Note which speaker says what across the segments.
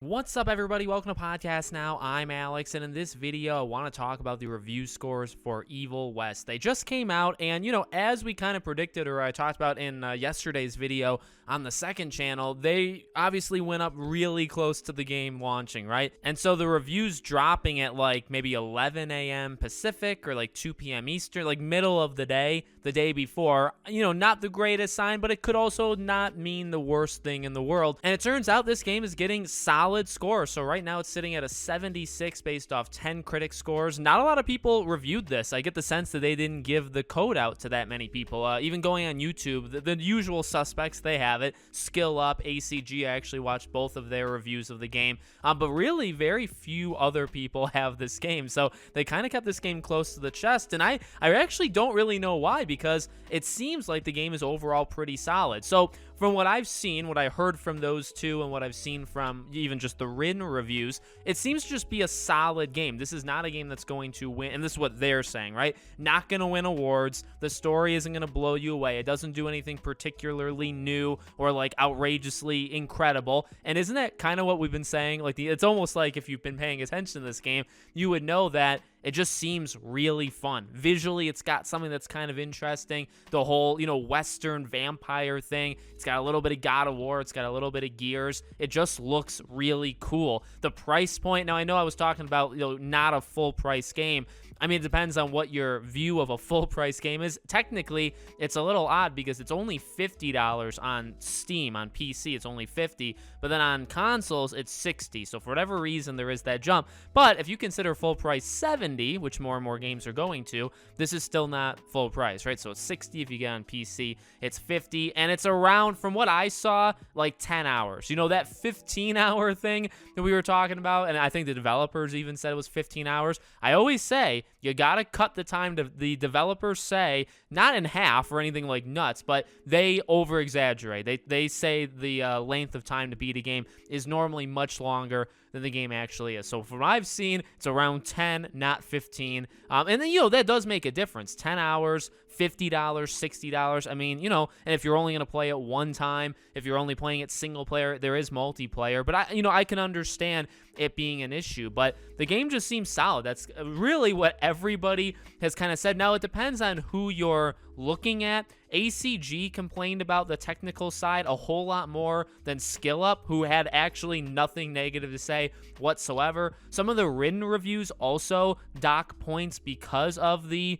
Speaker 1: What's up, everybody? Welcome to Podcast Now. I'm Alex, and in this video, I want to talk about the review scores for Evil West. They just came out, and, as we kind of predicted, or I talked about in yesterday's video on the second channel, they obviously went up really close to the game launching, right? And so the reviews dropping at like maybe 11 a.m. Pacific or like 2 p.m. Eastern, like middle of the day before, not the greatest sign, but it could also not mean the worst thing in the world. And it turns out this game is getting solid scores. So right now it's sitting at a 76 based off 10 critic scores. Not a lot of people reviewed this. I get the sense that they didn't give the code out to that many people. Even going on YouTube, the usual suspects, they have it. Skill Up, ACG, I actually watched both of their reviews of the game. But really, very few other people have this game. So they kind of kept this game close to the chest. And I actually don't really know why, because it seems like the game is overall pretty solid. So from what I've seen, what I heard from those two, and what I've seen from even just the written reviews, it seems to just be a solid game. This is not a game that's going to win, and this is what they're saying, right? Not going to win awards. The story isn't going to blow you away. It doesn't do anything particularly new or like outrageously incredible. And isn't that kind of what we've been saying? Like, it's almost like if you've been paying attention to this game, you would know that it just seems really fun. Visually, it's got something that's kind of interesting. The whole, Western vampire thing. It's got a little bit of God of War. It's got a little bit of Gears. It just looks really cool. The price point, now I know I was talking about, not a full price game. I mean, it depends on what your view of a full price game is. Technically, it's a little odd because it's only $50 on Steam. On PC, it's only $50, but then on consoles, it's $60. So for whatever reason, there is that jump. But if you consider full price $70, which more and more games are going to, this is still not full price, right? So it's $60 if you get on PC, it's $50, and it's around, from what I saw, like 10 hours. That 15-hour thing that we were talking about, and I think the developers even said it was 15 hours. I always say, you gotta cut the time to, the developers say, not in half or anything like nuts, but they over exaggerate. They say the length of time to beat a game is normally much longer than the game actually is. So from what I've seen, it's around 10, not 15. And then, that does make a difference. 10 hours, $50, $60. I mean, and if you're only going to play it one time, if you're only playing it single player, there is multiplayer. But I can understand it being an issue, but the game just seems solid. That's really what everybody has kind of said. Now, it depends on who you're looking at. ACG complained about the technical side a whole lot more than Skill Up, who had actually nothing negative to say whatsoever. Some of the written reviews also dock points because of the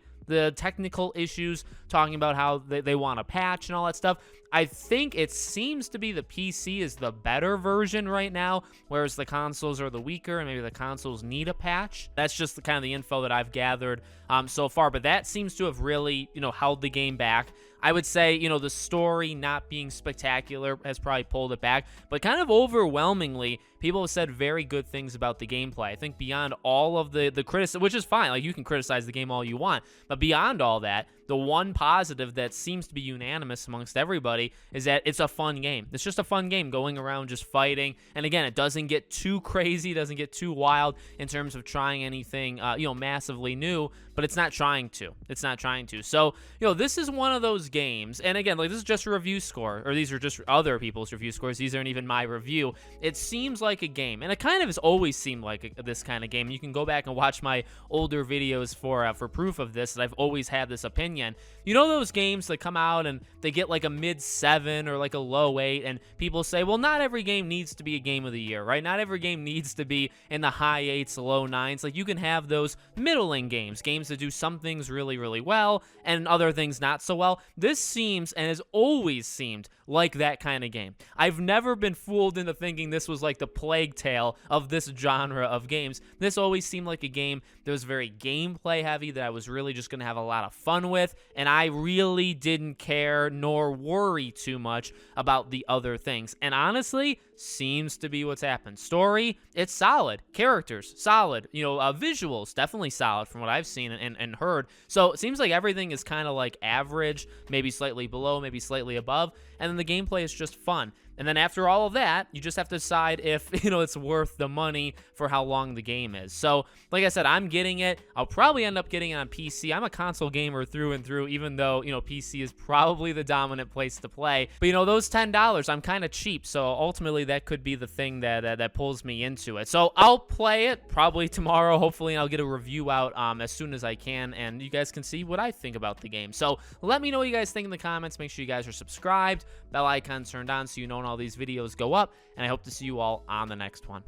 Speaker 1: technical issues, talking about how they want a patch and all that stuff. I think it seems to be the PC is the better version right now, whereas the consoles are the weaker, and maybe the consoles need a patch. That's just the kind of the info that I've gathered so far, but that seems to have really, held the game back. I would say, the story not being spectacular has probably pulled it back, but kind of overwhelmingly, people have said very good things about the gameplay. I think beyond all of the criticism, which is fine, like you can criticize the game all you want, but beyond all that, the one positive that seems to be unanimous amongst everybody is that it's a fun game. It's just a fun game going around just fighting. And again, it doesn't get too crazy, doesn't get too wild in terms of trying anything, massively new, but it's not trying to. It's not trying to. So, this is one of those games. And again, like, this is just a review score, or these are just other people's review scores. These aren't even my review. It seems like a game, and it kind of has always seemed like this kind of game. You can go back and watch my older videos for proof of this, that I've always had this opinion. Those games that come out and they get like a mid-7 or like a low 8, and people say, well, not every game needs to be a game of the year, right? Not every game needs to be in the high 8s, low 9s. Like, you can have those middling games that do some things really, really well and other things not so well. This seems, and has always seemed, like that kind of game. I've never been fooled into thinking this was like the plague tale of this genre of games. This always seemed like a game that was very gameplay heavy, that I was really just going to have a lot of fun with, and I really didn't care nor worry too much about the other things. And honestly, seems to be what's happened. Story, it's solid. Characters, solid. Visuals, definitely solid from what I've seen and heard. So it seems like everything is kind of like average, maybe slightly below, maybe slightly above, and then the gameplay is just fun. And then after all of that, you just have to decide if, it's worth the money for how long the game is. So, like I said, I'm getting it. I'll probably end up getting it on PC. I'm a console gamer through and through, even though, PC is probably the dominant place to play. But, those $10, I'm kind of cheap. So, ultimately, that could be the thing that pulls me into it. So, I'll play it probably tomorrow, hopefully, and I'll get a review out as soon as I can. And you guys can see what I think about the game. So, let me know what you guys think in the comments. Make sure you guys are subscribed, bell icon turned on so you know when all these videos go up, and I hope to see you all on the next one.